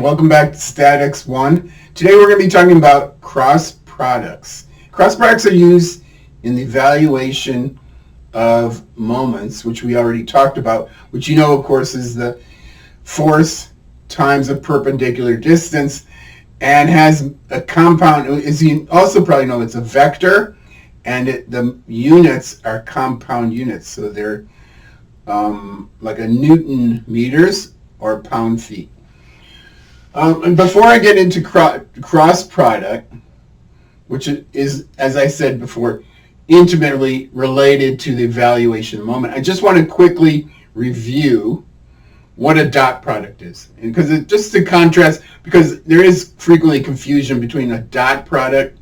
Welcome back to Statics 1. Today we're going to be talking about cross products. Cross products are used in the evaluation of moments, which we already talked about, which you know, of course, is the force times a perpendicular distance and has a compound. As you also probably know, it's a vector, and the units are compound units. So they're like a Newton meters or pound feet. And before I get into cross product, which is, as I said before, intimately related to the evaluation moment, I just want to quickly review what a dot product is. And just to contrast, because there is frequently confusion between a dot product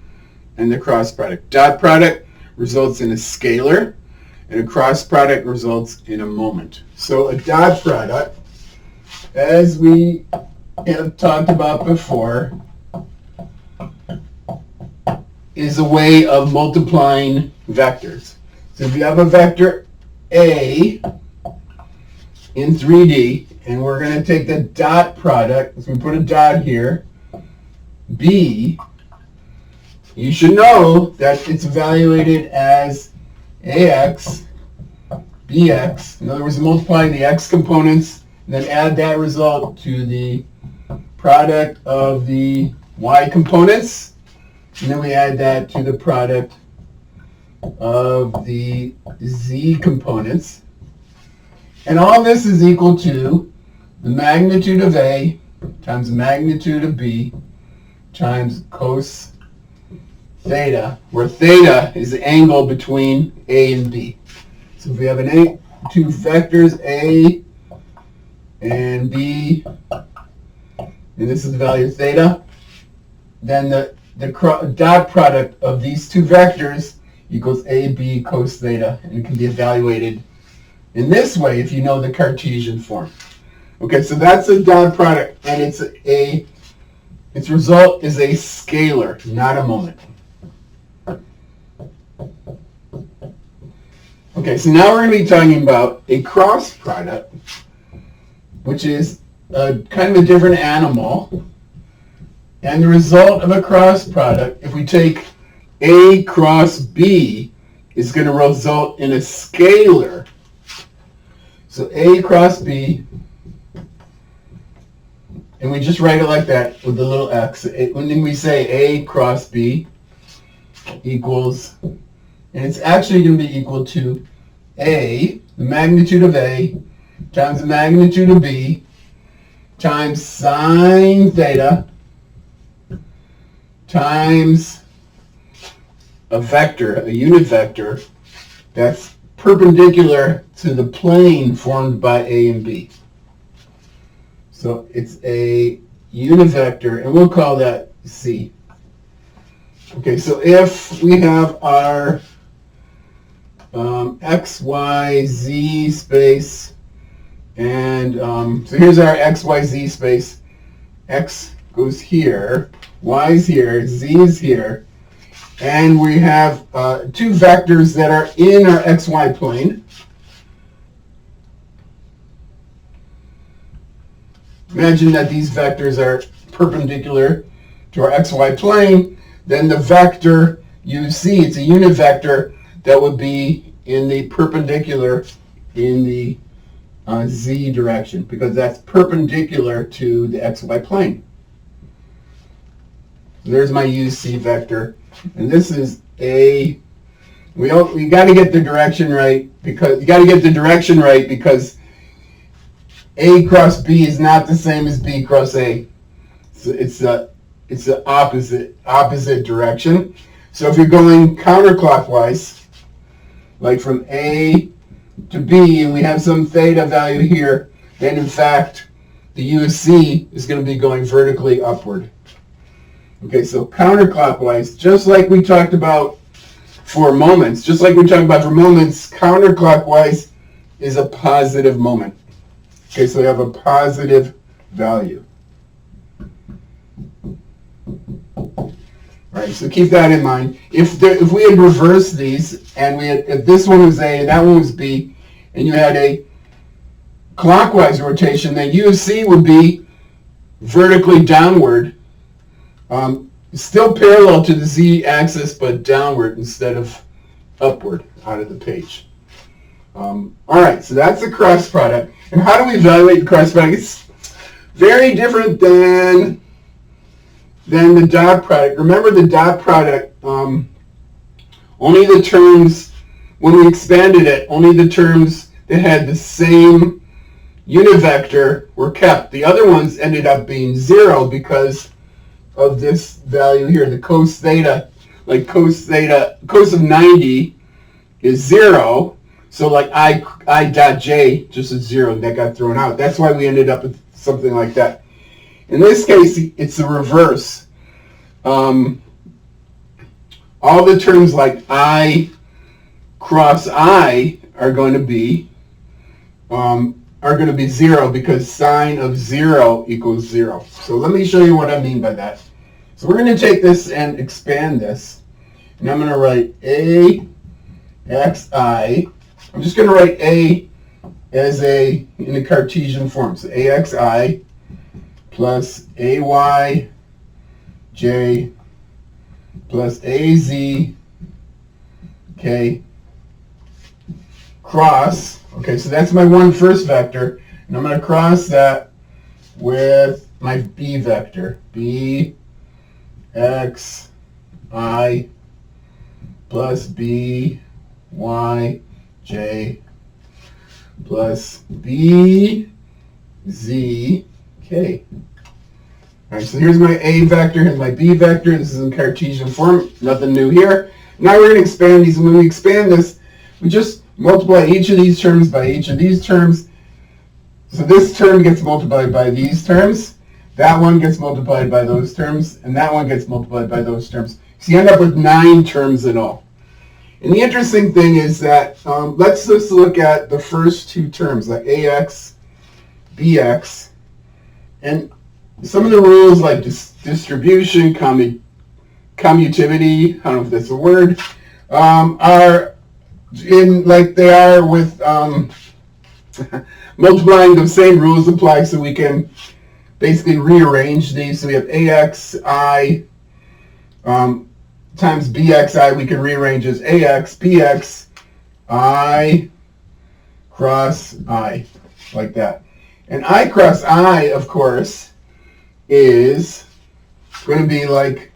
and the cross product. Dot product results in a scalar, and a cross product results in a moment. So a dot product, as we have talked about before, is a way of multiplying vectors. So if you have a vector A in 3D, and we're going to take the dot product, so we put a dot here, B, you should know that it's evaluated as AX, BX. In other words, multiplying the X components, and then add that result to the product of the Y components, and then we add that to the product of the Z components. And all this is equal to the magnitude of A times the magnitude of B times cos theta, where theta is the angle between A and B. So if we have two vectors, A and B, and this is the value of theta, then the dot product of these two vectors equals AB cos theta, and it can be evaluated in this way if you know the Cartesian form. Okay, so that's a dot product, and its result is a scalar, not a moment. Okay, so now we're going to be talking about a cross product, which is kind of a different animal. And the result of a cross product, if we take A cross B, is going to result in a scalar. So A cross B, and we just write it like that with the little x. When we say A cross B equals, and it's actually going to be equal to A, the magnitude of A, times the magnitude of B, times sine theta, times a vector, a unit vector, that's perpendicular to the plane formed by A and B. So it's a unit vector, and we'll call that C. Okay, so if we have our X, Y, Z space, and so here's our X, Y, Z space. X goes here, Y is here, Z is here, and we have two vectors that are in our XY plane. Imagine that these vectors are perpendicular to our XY plane. Then the vector you see, it's a unit vector that would be in the perpendicular in the Z direction, because that's perpendicular to the XY plane. There's my UC vector, and this is A. We got to get the direction right, because A cross B is not the same as B cross A. So it's the opposite direction. So if you're going counterclockwise, like from A to B, and we have some theta value here, then in fact the UC is going to be going vertically upward. Okay, so counterclockwise, just like we talked about for moments, counterclockwise is a positive moment. Okay, so we have a positive value. Right, so keep that in mind. If we had reversed these, and if this one was A and that one was B, and you had a clockwise rotation, then UC would be vertically downward, still parallel to the z-axis, but downward instead of upward out of the page. All right, so that's the cross product. And how do we evaluate the cross product? It's very different than the dot product. Remember the dot product, only the terms, when we expanded it, only the terms that had the same unit vector were kept. The other ones ended up being 0 because of this value here, the cos theta. Like cos of 90 is 0. So like I dot j just is 0, and that got thrown out. That's why we ended up with something like that. In this case, it's the reverse. All the terms like I cross I are going to be 0 because sine of 0 equals 0. So let me show you what I mean by that. So we're going to take this and expand this. And I'm going to write AXI. I'm just going to write A as in the Cartesian form. So AXI plus AYJ plus AZK cross. Okay, so that's my first vector. And I'm going to cross that with my B vector. B X I plus B Y J plus B Z K. All right, so here's my A vector, here's my B vector. This is in Cartesian form, nothing new here. Now we're going to expand these, and when we expand this, we just multiply each of these terms by each of these terms. So this term gets multiplied by these terms, that one gets multiplied by those terms, and that one gets multiplied by those terms. So you end up with 9 terms in all. And the interesting thing is that, let's just look at the first 2 terms, like AX, BX, and some of the rules like distribution, commutativity, I don't know if that's a word, are in like they are with multiplying. The same rules apply, so we can basically rearrange these. So we have AXI times BXI, we can rearrange as AX, BX, I cross I, like that. And I cross I, of course, is going to be like,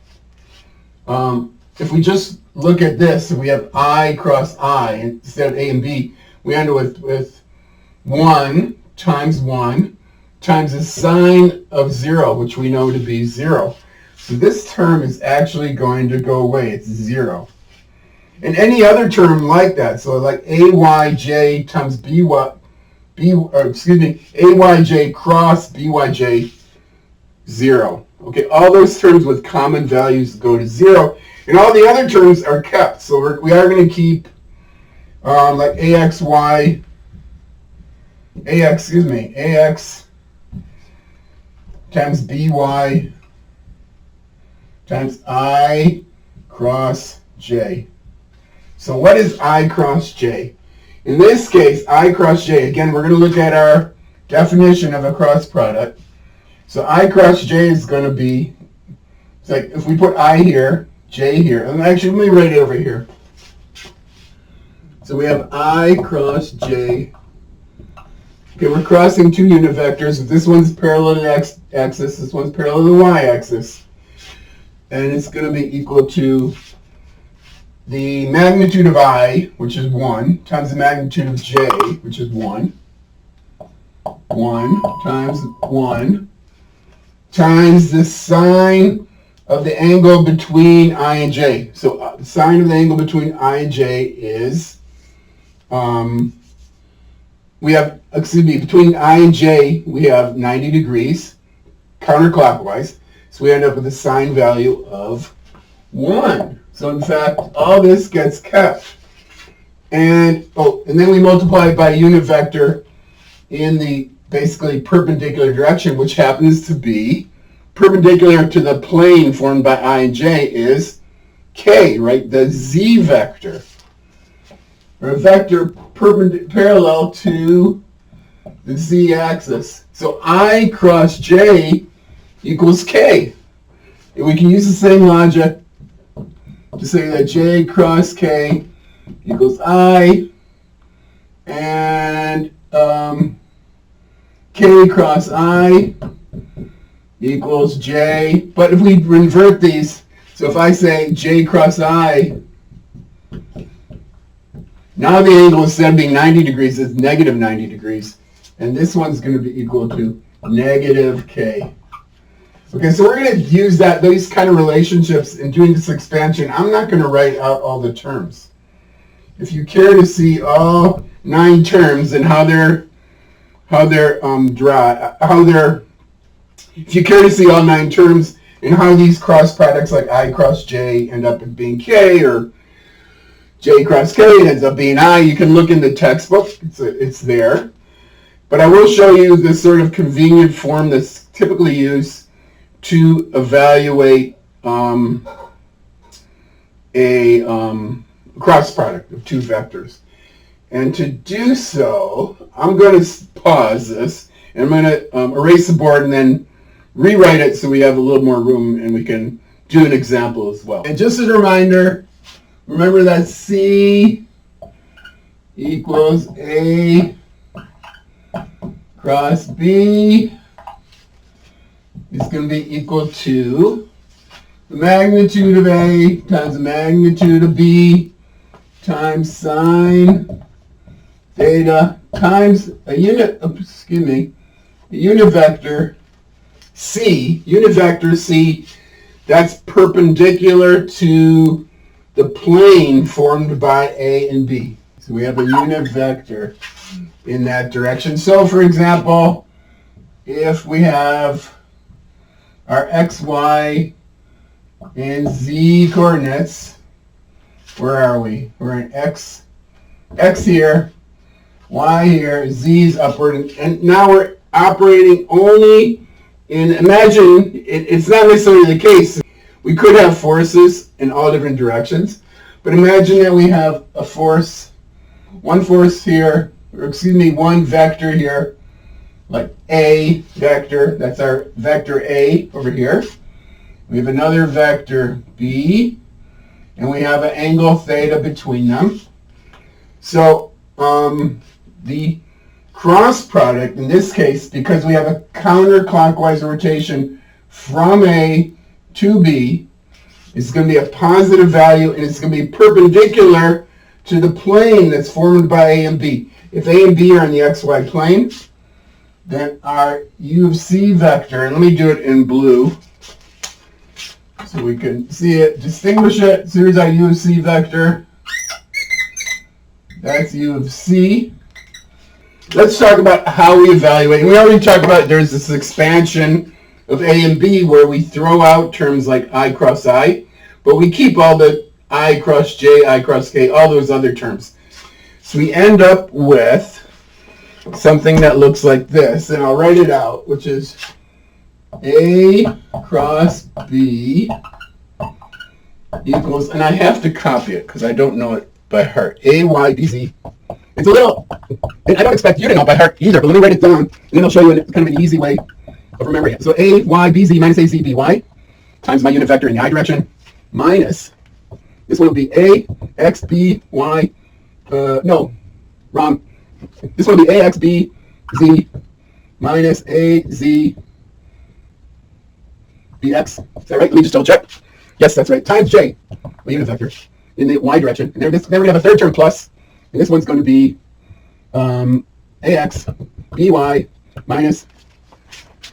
if we just look at this, if we have I cross I instead of A and B, we end up with 1 times the sine of 0, which we know to be 0. So this term is actually going to go away. It's 0. And any other term like that, so like AYJ times AYJ cross BYJ, 0. Okay, all those terms with common values go to 0, and all the other terms are kept. So we are going to keep like AX times BY times I cross J. So what is I cross J? In this case, I cross J, again, we're going to look at our definition of a cross product. So I cross J is going to be, it's like if we put I here, J here, and actually let me write it over here. So we have I cross J. Okay, we're crossing 2 unit vectors. This one's parallel to the x-axis, this one's parallel to the y-axis. And it's going to be equal to the magnitude of I, which is 1, times the magnitude of J, which is 1. 1 times 1 times the sine of the angle between I and J. So the sine of the angle between I and J is, between I and J, we have 90 degrees counterclockwise. So we end up with a sine value of 1. So in fact, all this gets kept. And then we multiply by a unit vector in the basically perpendicular direction, which happens to be perpendicular to the plane formed by I and J is K, right? The Z vector. Or a vector parallel to the Z axis. So I cross J equals K. And we can use the same logic to say that J cross K equals I, and K cross I equals J. But if we invert these, so if I say J cross I, now the angle, instead of being 90 degrees, is negative 90 degrees. And this one's going to be equal to negative K. Okay, so we're going to use these kind of relationships in doing this expansion. I'm not going to write out all the terms. If you care to see all 9 terms and if you care to see all 9 terms and how these cross products like I cross J end up being K, or J cross K ends up being I, you can look in the textbook. It's there. But I will show you this sort of convenient form that's typically used to evaluate a cross product of 2 vectors. And to do so, I'm going to pause this, and I'm going to erase the board and then rewrite it so we have a little more room and we can do an example as well. And just as a reminder, remember that C equals A cross B is going to be equal to the magnitude of A times the magnitude of B times sine theta times a unit vector C, that's perpendicular to the plane formed by A and B. So we have a unit vector in that direction. So for example, if we have our x, y, and z coordinates, where are we? We're in x here, y here, z is upward, and now we're operating only in, imagine, it's not necessarily the case. We could have forces in all different directions, but imagine that we have a force, one vector here, like A vector, that's our vector A over here. We have another vector B, and we have an angle theta between them. So the cross product, in this case, because we have a counterclockwise rotation from A to B, is going to be a positive value, and it's going to be perpendicular to the plane that's formed by A and B. If A and B are in the xy plane, then our U of C vector, and let me do it in blue so we can see it, distinguish it. So here's our U of C vector. That's U of C. Let's talk about how we evaluate. And we already talked about there's this expansion of A and B where we throw out terms like I cross I, but we keep all the I cross J, I cross K, all those other terms. So we end up with something that looks like this, and I'll write it out, which is A cross B equals, and I have to copy it because I don't know it by heart, AYBZ. It's a little, and I don't expect you to know it by heart either, but let me write it down, and then I'll show you kind of an easy way of remembering it. So AYBZ minus AZBY times my unit vector in the I direction minus, this one will be AXBY, no, wrong. This one will be AXBZ minus AZBX. Is that right? Let me just double check. Yes, that's right. Times J, my unit vector, in the Y direction. And then we have a third term plus, and this one's going to be AXBY minus,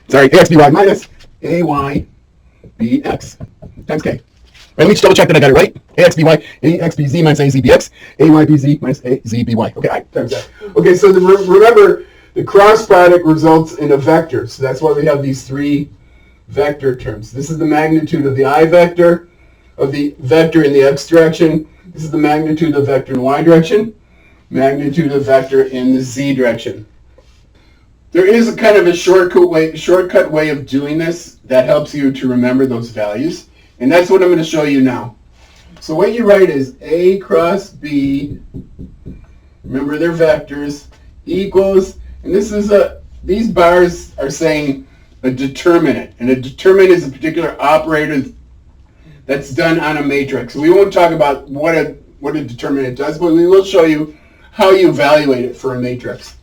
AXBY minus AYBX times K. Right, let me just double check that I got it right. AXBY, AXBZ minus AZBX, AYBZ minus AZBY. Okay, times that. Okay, so remember, the cross product results in a vector. So that's why we have these 3 vector terms. This is the magnitude of the I vector, of the vector in the x direction. This is the magnitude of the vector in the y direction, magnitude of the vector in the z direction. There is a kind of a shortcut way of doing this that helps you to remember those values. And that's what I'm going to show you now. So what you write is A cross B, remember they're vectors, equals, and this is these bars are saying a determinant. And a determinant is a particular operator that's done on a matrix. We won't talk about what a determinant does, but we will show you how you evaluate it for a matrix.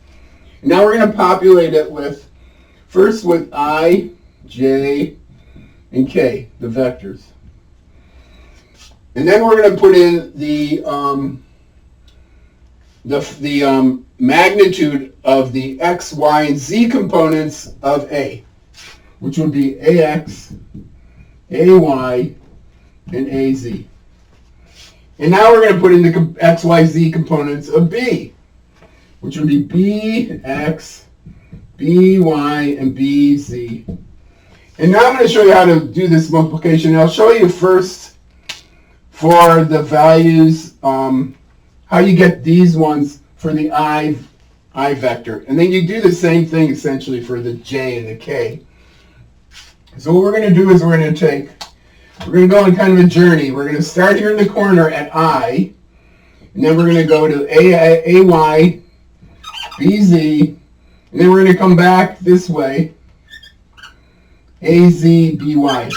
Now we're going to populate it first with I, J, and K, the vectors. And then we're going to put in the magnitude of the x, y, and z components of A, which would be AX, AY, and AZ. And now we're going to put in the x, y, z components of B, which would be BX, BY, and BZ. And now I'm going to show you how to do this multiplication. I'll show you first for the values, how you get these ones for the I vector. And then you do the same thing essentially for the J and the K. So what we're going to do is we're going to go on kind of a journey. We're going to start here in the corner at I, and then we're going to go to AY, BZ, and then we're going to come back this way, AZ, BY.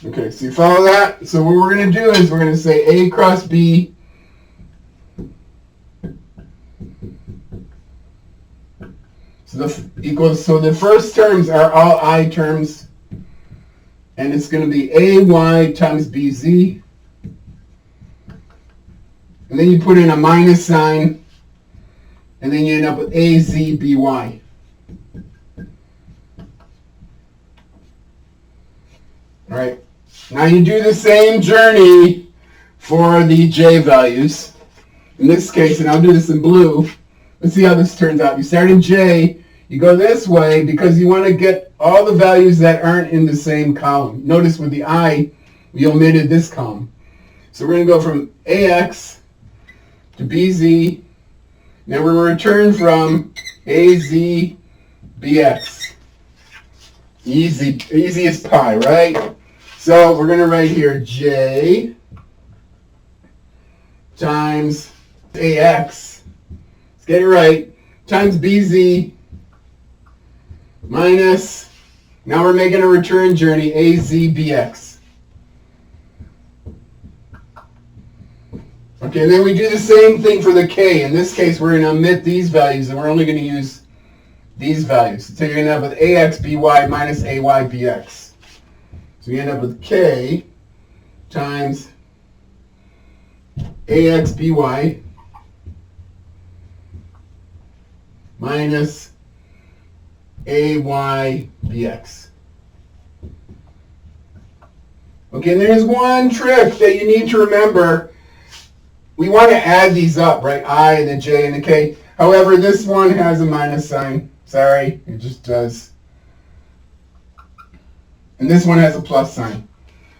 Okay, so you follow that? So what we're going to do is we're going to say A cross B so the first terms are all I terms, and it's going to be AY times BZ, and then you put in a minus sign, and then you end up with AZBY. All right. Now you do the same journey for the J values. In this case, and I'll do this in blue. Let's see how this turns out. You start in J, you go this way because you want to get all the values that aren't in the same column. Notice with the I, we omitted this column. So we're going to go from AX to BZ. Now we're going to return from AZ, BX. Easy as pie, right? So we're going to write here J times AX, let's get it right, times BZ minus, now we're making a return journey, AZBX. Okay, and then we do the same thing for the K. In this case, we're going to omit these values, and we're only going to use these values. So you're going to end up with AXBY minus AYBX. So you end up with K times AXBY minus AYBX. Okay, and there's one trick that you need to remember. We want to add these up, right? I and the J and the K. However, this one has a minus sign. Sorry, it just does. And this one has a plus sign.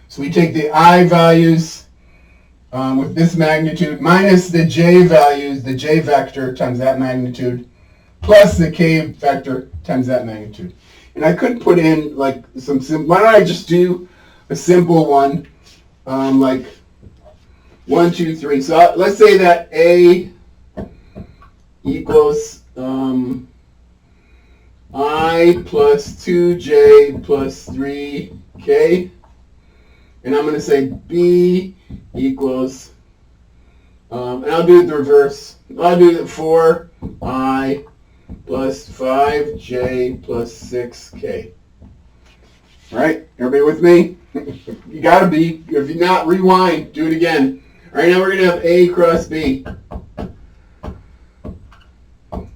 So we take the I values with this magnitude minus the J values, the J vector times that magnitude, plus the K vector times that magnitude. And I could put in like some simple, why don't I just do a simple one, like 1, 2, 3. So let's say that A equals I plus 2J plus 3K. And I'm going to say B equals, and I'll do it the reverse. I'll do it 4I plus 5J plus 6K. All right, everybody with me? You got to be. If you're not, rewind. Do it again. All right, now we're going to have A cross B.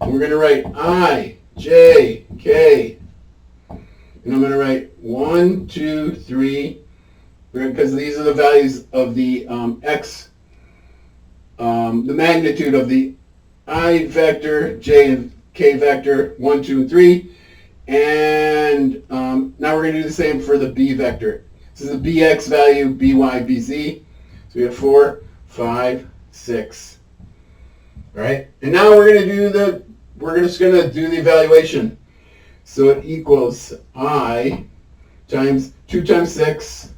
We're going to write I, J, K. And I'm going to write 1, 2, 3, because these are the values of the X, the magnitude of the I vector, J and K vector, 1, 2, and 3. And now we're going to do the same for the B vector. This is the BX value, BY, BZ. So we have 4, 5, 6. All right? And now we're going to do we're just going to do the evaluation. So it equals I times 2 times 6,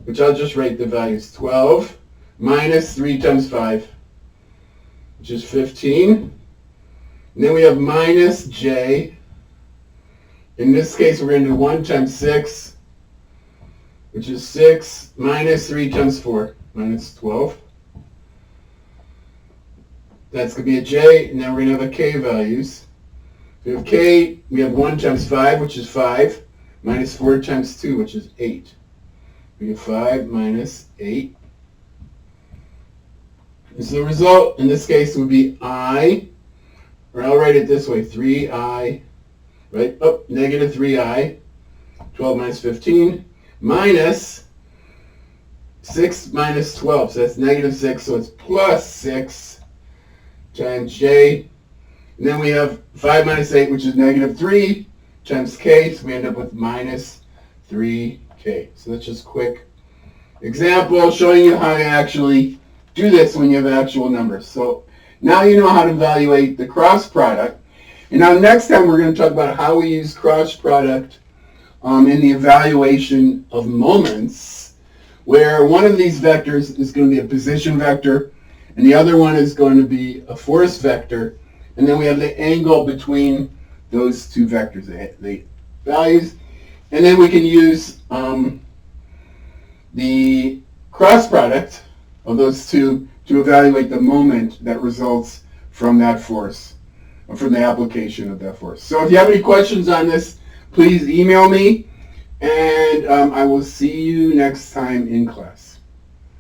which I'll just write the values, 12, minus 3 times 5, which is 15. And then we have minus J In this case, we're going to do 1 times 6, which is 6, minus 3 times 4, minus 12. That's going to be a j, and then we're going to have a k values. We have k, we have 1 times 5, which is 5, minus 4 times 2, which is 8. We have 5 minus 8. And so the result, in this case, would be I, or I'll write it this way, 3i, right? Oh, negative 3i, 12 minus 15, minus 6 minus 12. So that's negative 6, so it's plus 6 times j. And then we have 5 minus 8, which is negative 3, times k, so we end up with minus 3k. So that's just a quick example showing you how to actually do this when you have actual numbers. So now you know how to evaluate the cross product. And now next time we're going to talk about how we use cross product in the evaluation of moments, where one of these vectors is going to be a position vector, and the other one is going to be a force vector. And then we have the angle between those two vectors, the values. And then we can use the cross product of those two to evaluate the moment that results from that force, or from the application of that force. So if you have any questions on this, please email me, and I will see you next time in class.